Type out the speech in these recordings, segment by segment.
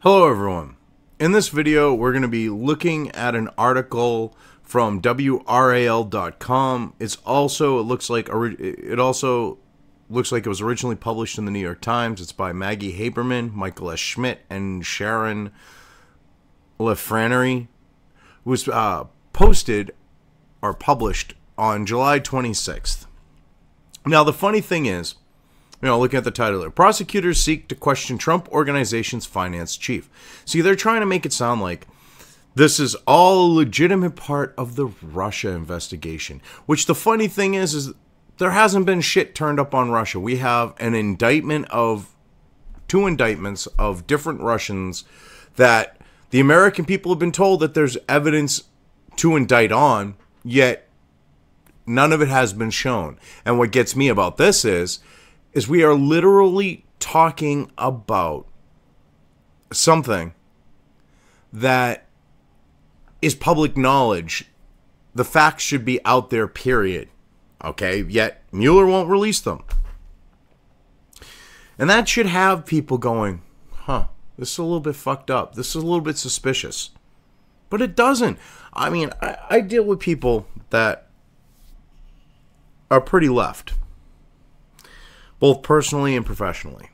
Hello everyone. In this video we're going to be looking at an article from WRAL.com. It also looks like it was originally published in the New York Times. It's by Maggie Haberman, Michael S. Schmidt, and Sharon LaFrannery. It was posted or published on July 26th. Now the funny thing is, looking at the title there, prosecutors seek to question Trump Organization's finance chief. See, they're trying to make it sound like this is all a legitimate part of the Russia investigation. Which the funny thing is there hasn't been shit turned up on Russia. We have an indictment of two indictments of different Russians that the American people have been told that there's evidence to indict on, yet none of it has been shown. And what gets me about this is we are literally talking about something that is public knowledge. The facts should be out there, period. Okay? Yet Mueller won't release them. And that should have people going, this is a little bit fucked up. This is a little bit suspicious. But it doesn't. I mean, I deal with people that are pretty left, both personally and professionally.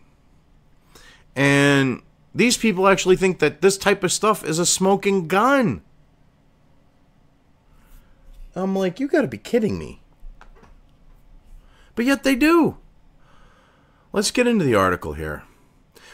And these people actually think that this type of stuff is a smoking gun. I'm like, you gotta be kidding me. But yet they do. Let's get into the article here.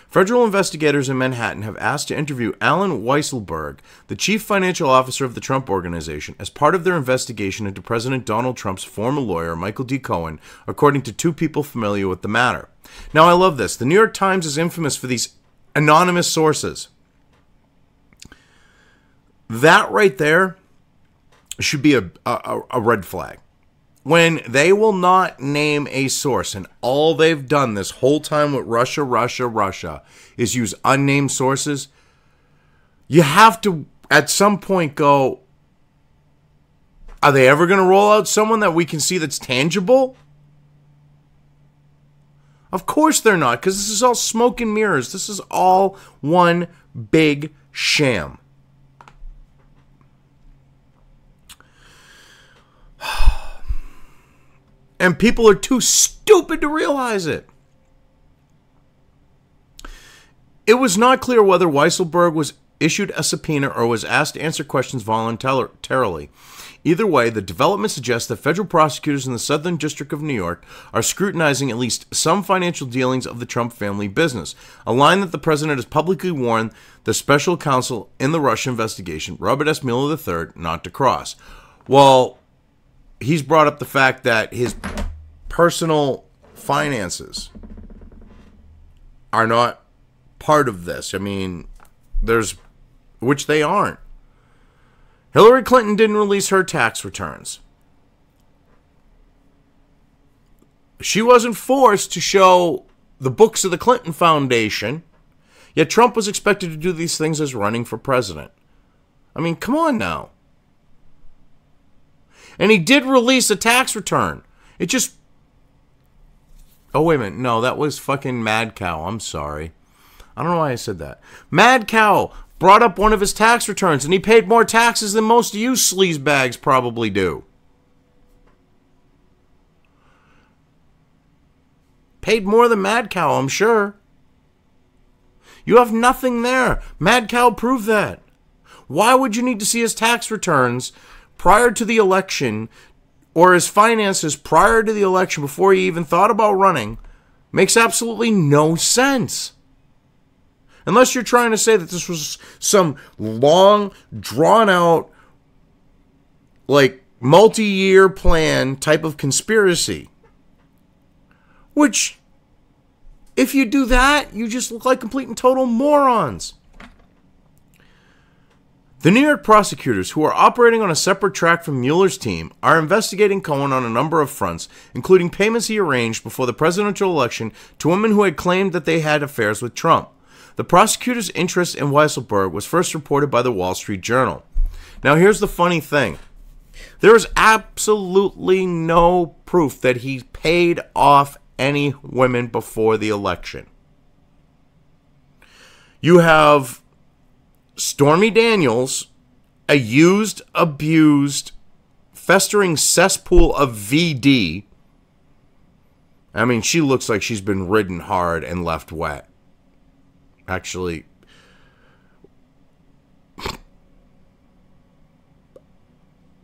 Federal investigators in Manhattan have asked to interview Alan Weisselberg, the chief financial officer of the Trump Organization, as part of their investigation into President Donald Trump's former lawyer, Michael D. Cohen, according to two people familiar with the matter. Now, I love this. The New York Times is infamous for these anonymous sources. That right there should be a red flag. When they will not name a source, and all they've done this whole time with Russia is use unnamed sources, you have to at some point go, are they ever going to roll out someone that we can see that's tangible? Of course they're not, because this is all smoke and mirrors. This is all one big sham. And people are too stupid to realize it. It was not clear whether Weisselberg was issued a subpoena or was asked to answer questions voluntarily. Either way, the development suggests that federal prosecutors in the Southern District of New York are scrutinizing at least some financial dealings of the Trump family business, a line that the president has publicly warned the special counsel in the Russia investigation, Robert S. Mueller III, not to cross. Well, he's brought up the fact that his personal finances are not part of this. I mean, which they aren't. Hillary Clinton didn't release her tax returns. She wasn't forced to show the books of the Clinton Foundation, yet Trump was expected to do these things as running for president. I mean, come on now. And he did release a tax return. It just... Oh, wait a minute. No, that was fucking Mad Cow. I'm sorry. I don't know why I said that. Mad Cow brought up one of his tax returns, and he paid more taxes than most of you sleazebags probably do. Paid more than Mad Cow, I'm sure. You have nothing there. Mad Cow proved that. Why would you need to see his tax returns prior to the election, or his finances prior to the election before he even thought about running? Makes absolutely no sense. Unless you're trying to say that this was some long, drawn-out, multi-year plan type of conspiracy. Which, if you do that, you just look like complete and total morons. The New York prosecutors, who are operating on a separate track from Mueller's team, are investigating Cohen on a number of fronts, including payments he arranged before the presidential election to women who had claimed that they had affairs with Trump. The prosecutor's interest in Weisselberg was first reported by the Wall Street Journal. Now, here's the funny thing. There is absolutely no proof that he paid off any women before the election. You have Stormy Daniels, a used, abused, festering cesspool of VD. I mean, she looks like she's been ridden hard and left wet. Actually,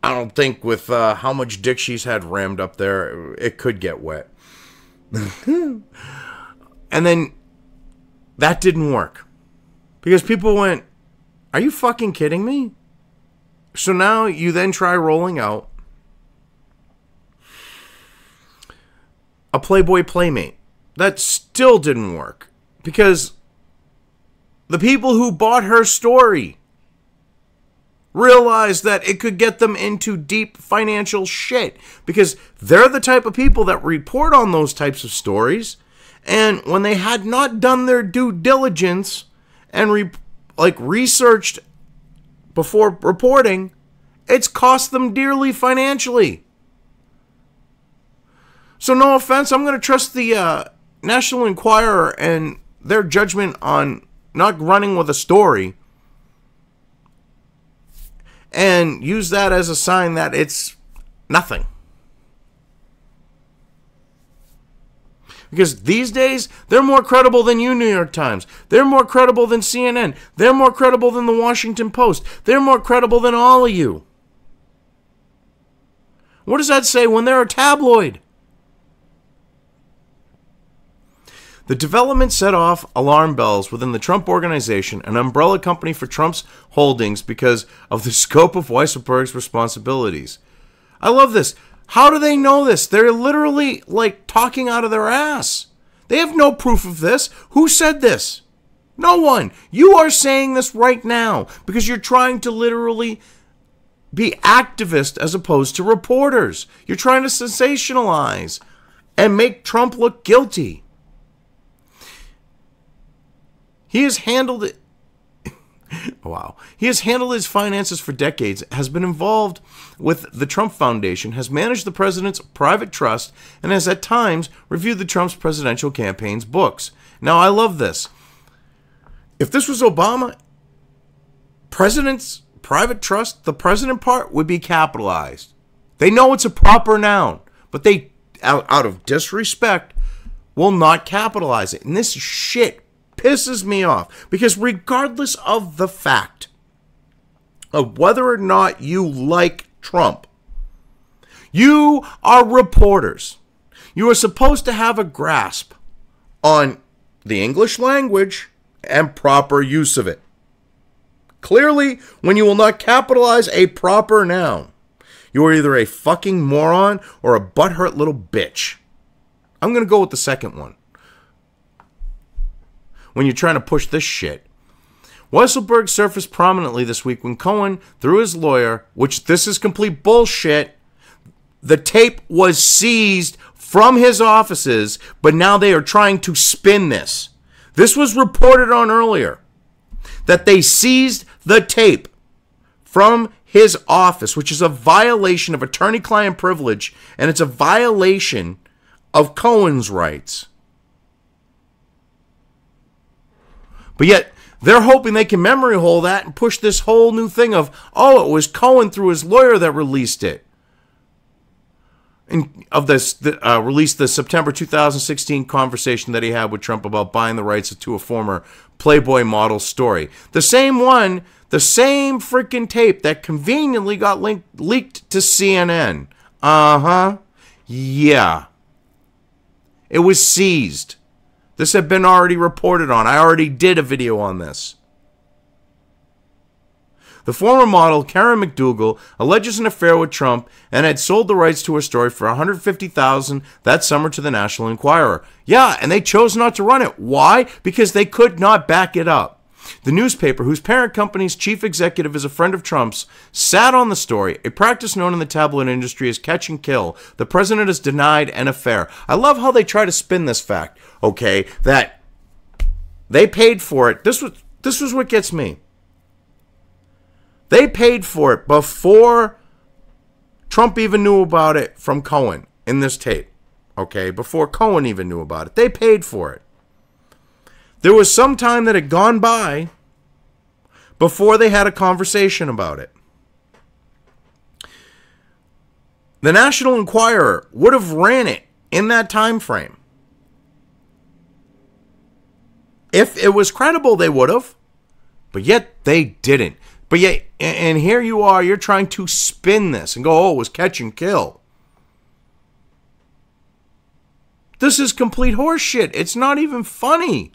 I don't think with how much dick she's had rammed up there, it could get wet. And then that didn't work. Because people went, are you fucking kidding me? So now you then try rolling out a Playboy Playmate. That still didn't work. Because the people who bought her story realized that it could get them into deep financial shit. Because they're the type of people that report on those types of stories. And when they had not done their due diligence and researched before reporting, it's cost them dearly financially. So no offense, I'm going to trust the National Enquirer and their judgment on not running with a story and use that as a sign that it's nothing. Because these days, they're more credible than you, New York Times. They're more credible than CNN. They're more credible than the Washington Post. They're more credible than all of you. What does that say when they're a tabloid? The development set off alarm bells within the Trump Organization, an umbrella company for Trump's holdings, because of the scope of Weisselberg's responsibilities. I love this. How do they know this? They're literally like talking out of their ass. They have no proof of this. Who said this? No one. You are saying this right now because you're trying to literally be activists as opposed to reporters. You're trying to sensationalize and make Trump look guilty. He has handled it. Wow. He has handled his finances for decades, has been involved with the Trump Foundation, has managed the president's private trust, and has at times reviewed the Trump's presidential campaign's books. Now, I love this. If this was Obama, president's private trust, the president part would be capitalized. They know it's a proper noun, but they, out of disrespect, will not capitalize it. And this shit pisses me off, because regardless of the fact of whether or not you like Trump, you are reporters. You are supposed to have a grasp on the English language and proper use of it. Clearly, when you will not capitalize a proper noun, you are either a fucking moron or a butthurt little bitch. I'm going to go with the second one. When you're trying to push this shit. Weisselberg surfaced prominently this week when Cohen, through his lawyer, which this is complete bullshit, the tape was seized from his offices, but now they are trying to spin this. This was reported on earlier, that they seized the tape from his office, which is a violation of attorney-client privilege, and it's a violation of Cohen's rights. But yet, they're hoping they can memory hole that and push this whole new thing of, oh, it was Cohen through his lawyer that released it. And released the September 2016 conversation that he had with Trump about buying the rights to a former Playboy model story. The same one, the same freaking tape that conveniently got leaked to CNN. Uh-huh. Yeah. It was seized. This had been already reported on. I already did a video on this. The former model, Karen McDougal, alleges an affair with Trump and had sold the rights to her story for $150,000 that summer to the National Enquirer. Yeah, and they chose not to run it. Why? Because they could not back it up. The newspaper, whose parent company's chief executive is a friend of Trump's, sat on the story, a practice known in the tabloid industry as catch and kill. The president has denied an affair. I love how they try to spin this fact, okay, that they paid for it. This was what gets me. They paid for it before Trump even knew about it from Cohen in this tape, okay, before Cohen even knew about it. They paid for it. There was some time that had gone by before they had a conversation about it. The National Enquirer would have ran it in that time frame. If it was credible, they would have. But yet they didn't. But yet, and here you are, you're trying to spin this and go, oh, it was catch and kill. This is complete horseshit. It's not even funny.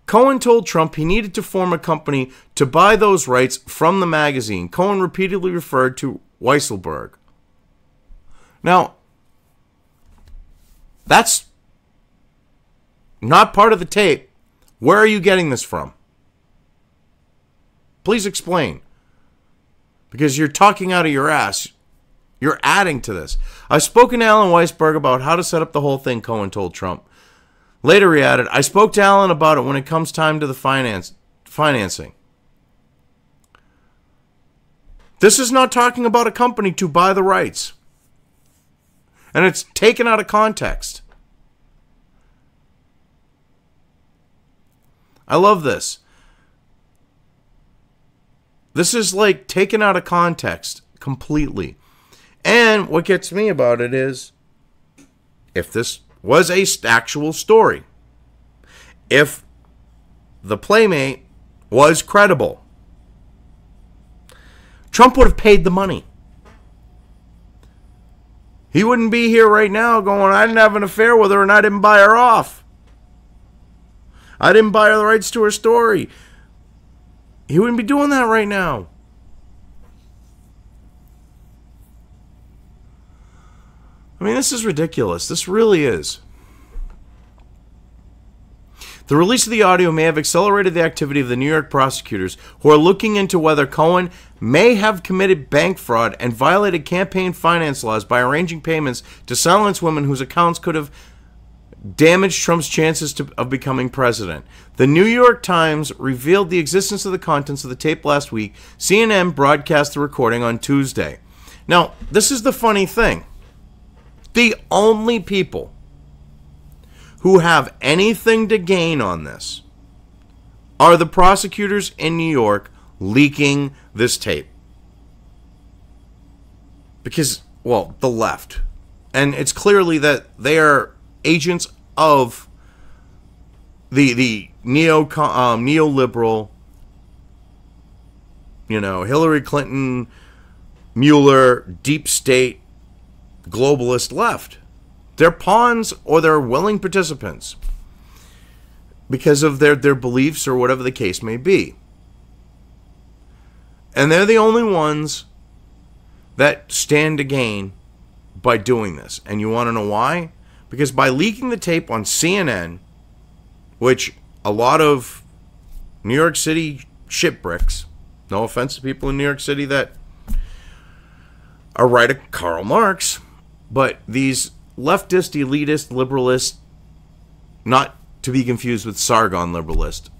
Cohen told Trump he needed to form a company to buy those rights from the magazine. Cohen repeatedly referred to Weisselberg. Now, that's not part of the tape. Where are you getting this from? Please explain. Because you're talking out of your ass. You're adding to this. I've spoken to Alan Weisberg about how to set up the whole thing, Cohen told Trump. Later he added, I spoke to Alan about it when it comes time to the financing. This is not talking about a company to buy the rights. And it's taken out of context. I love this. This is like taken out of context completely. And what gets me about it is, if this was a actual story, if the Playmate was credible, Trump would have paid the money. He wouldn't be here right now going, I didn't have an affair with her and I didn't buy her off. I didn't buy her the rights to her story. He wouldn't be doing that right now. I mean, this is ridiculous. This really is. The release of the audio may have accelerated the activity of the New York prosecutors who are looking into whether Cohen may have committed bank fraud and violated campaign finance laws by arranging payments to silence women whose accounts could have damaged Trump's chances of becoming president. The New York Times revealed the existence of the contents of the tape last week. CNN broadcast the recording on Tuesday. Now, this is the funny thing. The only people who have anything to gain on this are the prosecutors in New York leaking this tape. Because, well, the left. And it's clearly that they are agents of the neoliberal, Hillary Clinton, Mueller, deep state, globalist left. They're pawns or they're willing participants because of their beliefs or whatever the case may be. And they're the only ones that stand to gain by doing this. And you want to know why? Because by leaking the tape on CNN, which a lot of New York City shitbricks, no offense to people in New York City that are right of Karl Marx, but these leftist, elitist, liberalist, not to be confused with Sargon liberalist,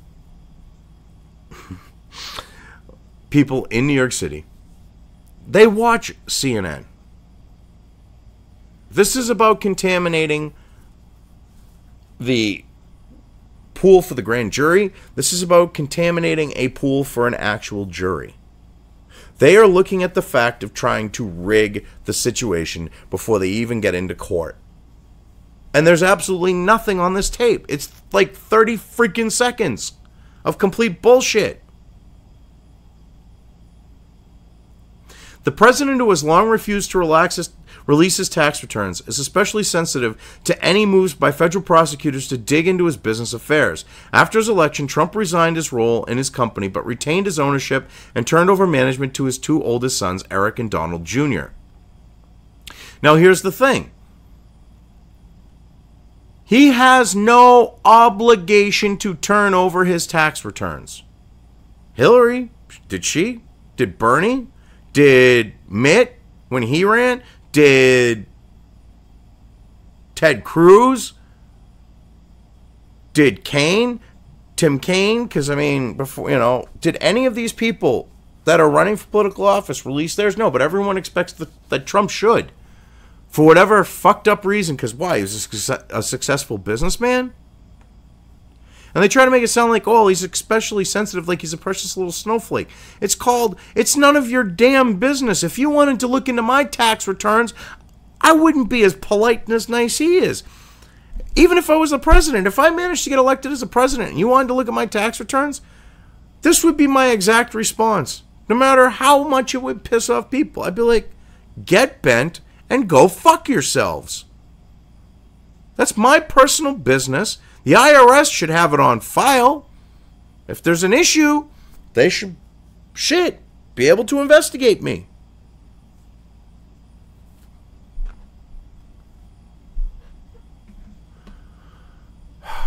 people in New York City, they watch CNN. This is about contaminating the pool for the grand jury. This is about contaminating a pool for an actual jury. They are looking at the fact of trying to rig the situation before they even get into court. And there's absolutely nothing on this tape. It's like 30 freaking seconds of complete bullshit. The president, who has long refused to release his tax returns, is especially sensitive to any moves by federal prosecutors to dig into his business affairs. After his election, Trump resigned his role in his company, but retained his ownership and turned over management to his two oldest sons, Eric and Donald Jr. Now, here's the thing. He has no obligation to turn over his tax returns. Hillary, did she? Did Bernie? Did Mitt when he ran? Did Ted Cruz? Did Kaine? Tim Kaine? Because, I mean, before, did any of these people that are running for political office release theirs? No, but everyone expects that Trump should. For whatever fucked up reason, because why? He was a successful businessman? And they try to make it sound like, oh, he's especially sensitive, like he's a precious little snowflake. It's none of your damn business. If you wanted to look into my tax returns, I wouldn't be as polite and as nice he is. Even if I was the president, if I managed to get elected as a president and you wanted to look at my tax returns, this would be my exact response. No matter how much it would piss off people, I'd be like, get bent and go fuck yourselves. That's my personal business. The IRS should have it on file. If there's an issue, they should, be able to investigate me.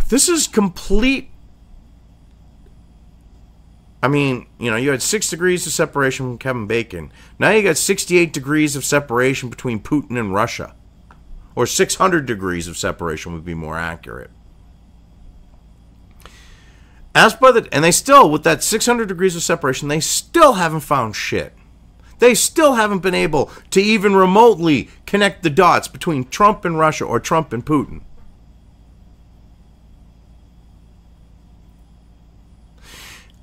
This is complete. I mean, you know, you had 6 degrees of separation from Kevin Bacon. Now you got 68 degrees of separation between Putin and Russia. Or 600 degrees of separation would be more accurate. And they still, with that 600 degrees of separation, they still haven't found shit. They still haven't been able to even remotely connect the dots between Trump and Russia or Trump and Putin.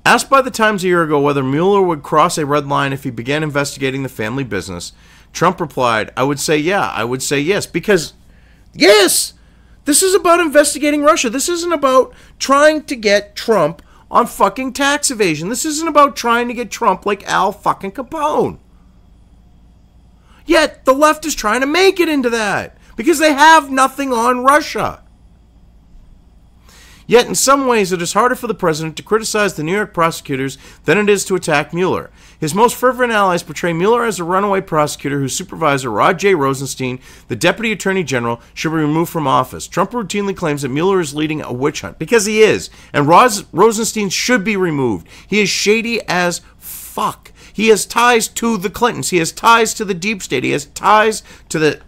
Asked by the Times a year ago whether Mueller would cross a red line if he began investigating the family business, Trump replied, I would say yeah, I would say yes, because, yes, this is about investigating Russia. This isn't about trying to get Trump on fucking tax evasion. This isn't about trying to get Trump like Al fucking Capone. Yet, the left is trying to make it into that, because they have nothing on Russia. Yet, in some ways, it is harder for the president to criticize the New York prosecutors than it is to attack Mueller. His most fervent allies portray Mueller as a runaway prosecutor whose supervisor, Rod J. Rosenstein, the deputy attorney general, should be removed from office. Trump routinely claims that Mueller is leading a witch hunt, because he is, and Rosenstein should be removed. He is shady as fuck. He has ties to the Clintons. He has ties to the deep state. He has ties to the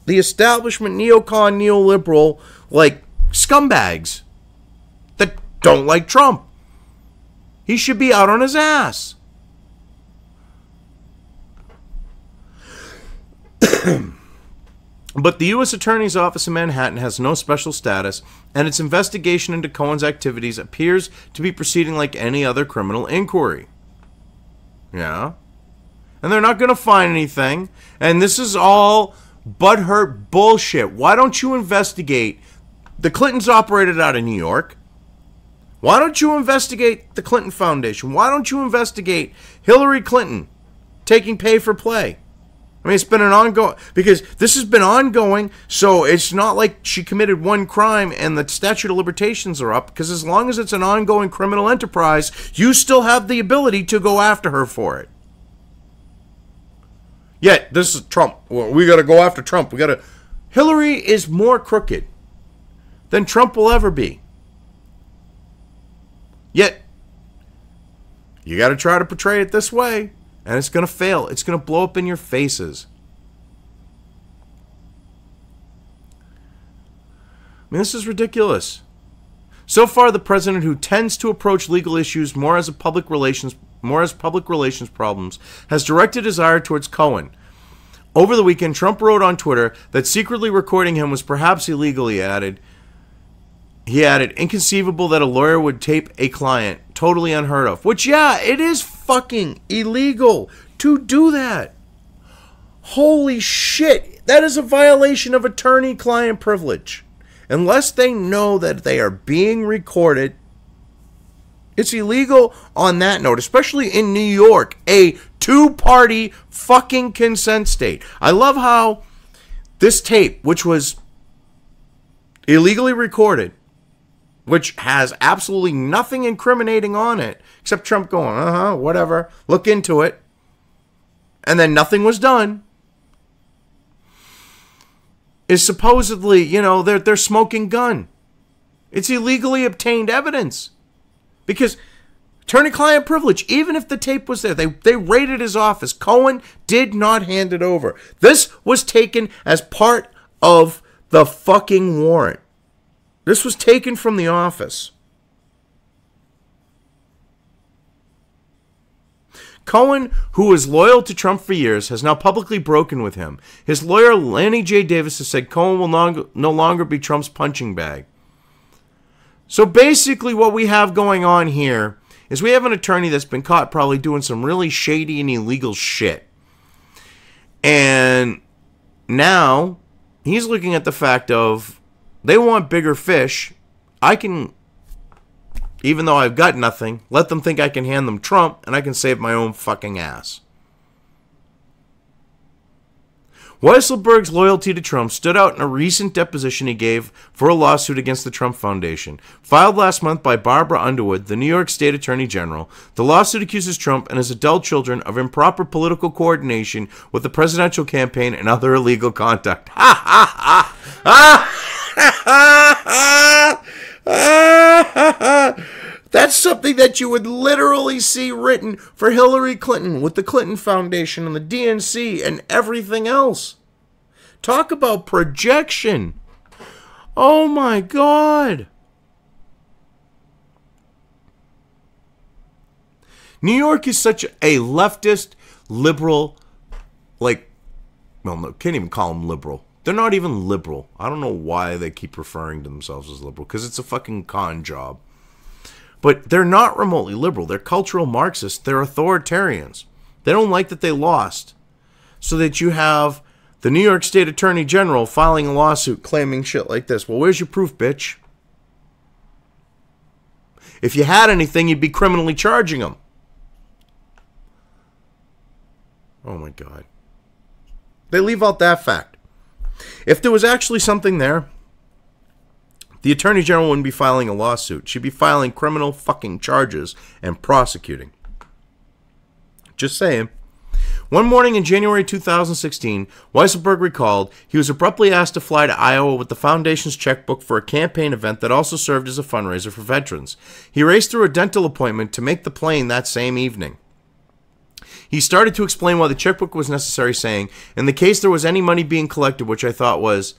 establishment, neocon, neoliberal, like, scumbags that don't like Trump. He should be out on his ass. But the U.S. Attorney's Office in Manhattan has no special status, and its investigation into Cohen's activities appears to be proceeding like any other criminal inquiry. Yeah? And they're not going to find anything, and this is all butthurt bullshit. Why don't you investigate? The Clintons operated out of New York. Why don't you investigate the Clinton Foundation? Why don't you investigate Hillary Clinton taking pay for play? I mean, it's been an ongoing, because this has been ongoing, so it's not like she committed one crime and the statute of limitations are up, because as long as it's an ongoing criminal enterprise, you still have the ability to go after her for it. Yet, this is Trump. Well, we got to go after Trump. Hillary is more crooked than Trump will ever be. Yet, you got to try to portray it this way, and it's going to fail. It's going to blow up in your faces. I mean, this is ridiculous. So far, the president, who tends to approach legal issues more as public relations problems, has directed his ire towards Cohen. Over the weekend, Trump wrote on Twitter that secretly recording him was perhaps illegal, he added, inconceivable that a lawyer would tape a client. Totally unheard of. Which, yeah, it is fucking illegal to do that. Holy shit. That is a violation of attorney-client privilege. Unless they know that they are being recorded, it's illegal on that note, especially in New York, a two-party fucking consent state. I love how this tape, which was illegally recorded, which has absolutely nothing incriminating on it, except Trump going, whatever, look into it, and then nothing was done, is supposedly, they're smoking gun. It's illegally obtained evidence. Because attorney-client privilege, even if the tape was there, they raided his office. Cohen did not hand it over. This was taken as part of the fucking warrant. This was taken from the office. Cohen, who was loyal to Trump for years, has now publicly broken with him. His lawyer, Lanny J. Davis, has said Cohen will no longer be Trump's punching bag. So basically what we have going on here is we have an attorney that's been caught probably doing some really shady and illegal shit. And now he's looking at the fact of they want bigger fish. I can, even though I've got nothing, let them think I can hand them Trump and I can save my own fucking ass. Weisselberg's loyalty to Trump stood out in a recent deposition he gave for a lawsuit against the Trump Foundation. Filed last month by Barbara Underwood, the New York State Attorney General, the lawsuit accuses Trump and his adult children of improper political coordination with the presidential campaign and other illegal conduct. Ha ha ha! That's something that you would literally see written for Hillary Clinton with the Clinton Foundation and the DNC and everything else. Talk about projection. Oh my God. New York is such a leftist, liberal, can't even call them liberal. They're not even liberal. I don't know why they keep referring to themselves as liberal, because it's a fucking con job. But they're not remotely liberal. They're cultural Marxists. They're authoritarians. They don't like that they lost. So that you have the New York State Attorney General filing a lawsuit claiming shit like this. Well, where's your proof, bitch? If you had anything, you'd be criminally charging them. Oh my God. They leave out that fact. If there was actually something there, the Attorney General wouldn't be filing a lawsuit. She'd be filing criminal fucking charges and prosecuting. Just saying. One morning in January 2016, Weisselberg recalled he was abruptly asked to fly to Iowa with the foundation's checkbook for a campaign event that also served as a fundraiser for veterans. He raced through a dental appointment to make the plane that same evening. He started to explain why the checkbook was necessary, saying, in the case there was any money being collected, which I thought was...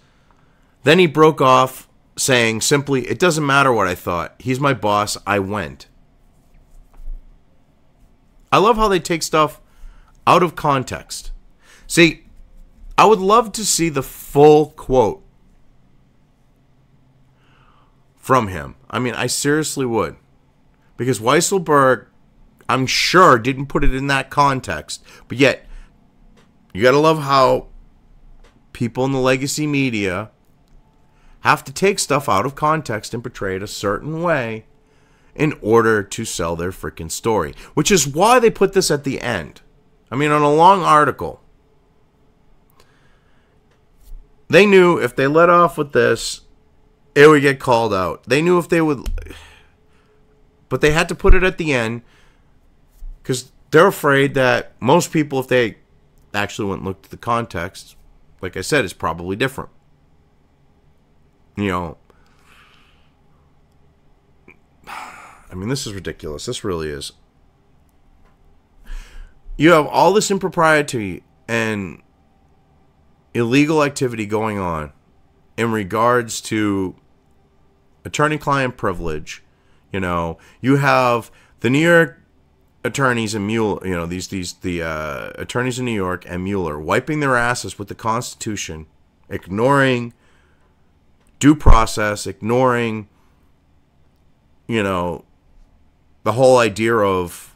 Then he broke off, saying simply, it doesn't matter what I thought. He's my boss. I went. I love how they take stuff out of context. See, I would love to see the full quote from him. I mean, I seriously would. Because Weisselberg, I'm sure, didn't put it in that context. But yet, you gotta love how people in the legacy media have to take stuff out of context and portray it a certain way in order to sell their freaking story. Which is why they put this at the end. I mean, on a long article. They knew if they let off with this, it would get called out. They knew if they would... But they had to put it at the end because they're afraid that most people, if they actually went and looked at the context, like I said, is probably different. You know, I mean, this is ridiculous. This really is. You have all this impropriety and illegal activity going on in regards to attorney-client privilege. You know, you have the New York attorneys and Mueller, you know, the attorneys in New York and Mueller wiping their asses with the Constitution, ignoring due process, ignoring, you know, the whole idea of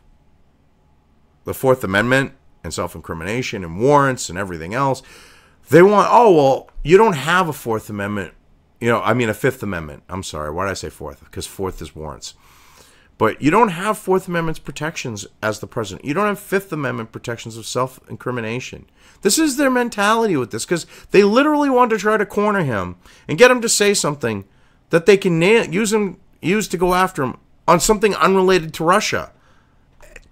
the Fourth Amendment and self-incrimination and warrants and everything else. They want, oh, well, you don't have a Fourth Amendment. You know, I mean a Fifth Amendment. I'm sorry. Why did I say Fourth? Because Fourth is warrants. But you don't have Fourth Amendment protections as the president. You don't have Fifth Amendment protections of self-incrimination. This is their mentality with this, because they literally want to try to corner him and get him to say something that they can use to go after him on something unrelated to Russia.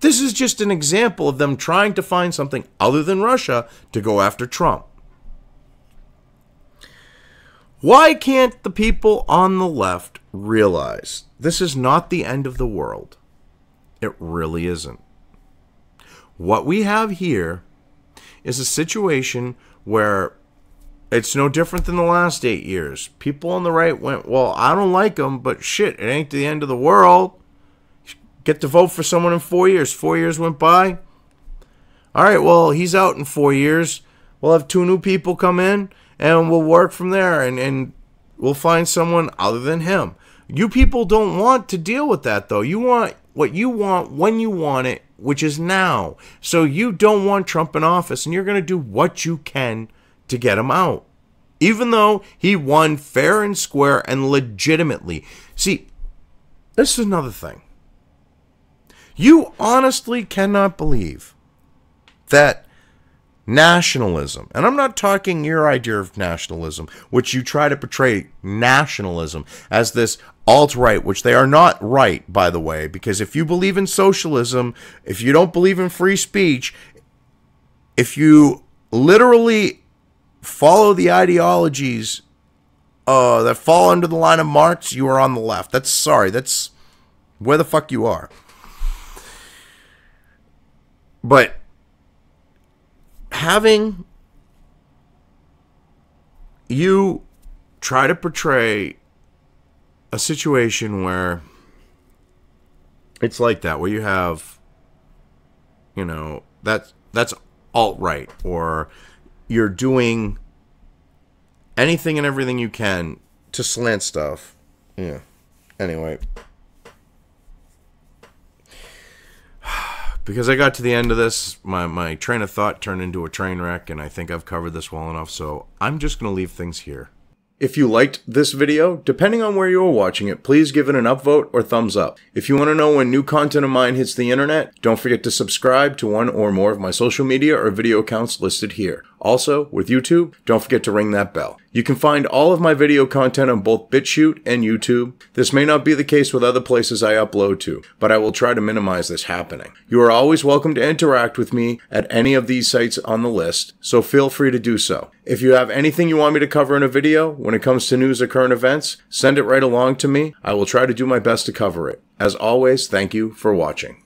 This is just an example of them trying to find something other than Russia to go after Trump. Why can't the people on the left realize this is not the end of the world? It really isn't. What we have here is a situation where it's no different than the last 8 years. People on the right went, well, I don't like him, but shit, it ain't the end of the world. Get to vote for someone in 4 years. 4 years went by. All right, well, he's out in 4 years. We'll have 2 new people come in, and we'll work from there, and we'll find someone other than him. You people don't want to deal with that, though. You want what you want when you want it, which is now. So you don't want Trump in office, and you're going to do what you can to get him out. Even though he won fair and square and legitimately. See, this is another thing. You honestly cannot believe that nationalism, and I'm not talking your idea of nationalism, which you try to portray nationalism as this alt-right, which they are not right, by the way, because if you believe in socialism, if you don't believe in free speech, if you literally follow the ideologies that fall under the line of Marx, you are on the left. That's where the fuck you are. But having you try to portray a situation where it's like that, where you have, you know, that's alt-right, or you're doing anything and everything you can to slant stuff. Yeah. Anyway. Because I got to the end of this, my train of thought turned into a train wreck, and I think I've covered this well enough, so I'm just going to leave things here. If you liked this video, depending on where you are watching it, please give it an upvote or thumbs up. If you want to know when new content of mine hits the internet, don't forget to subscribe to one or more of my social media or video accounts listed here. Also, with YouTube, don't forget to ring that bell. You can find all of my video content on both BitChute and YouTube. This may not be the case with other places I upload to, but I will try to minimize this happening. You are always welcome to interact with me at any of these sites on the list, so feel free to do so. If you have anything you want me to cover in a video, when it comes to news or current events, send it right along to me. I will try to do my best to cover it. As always, thank you for watching.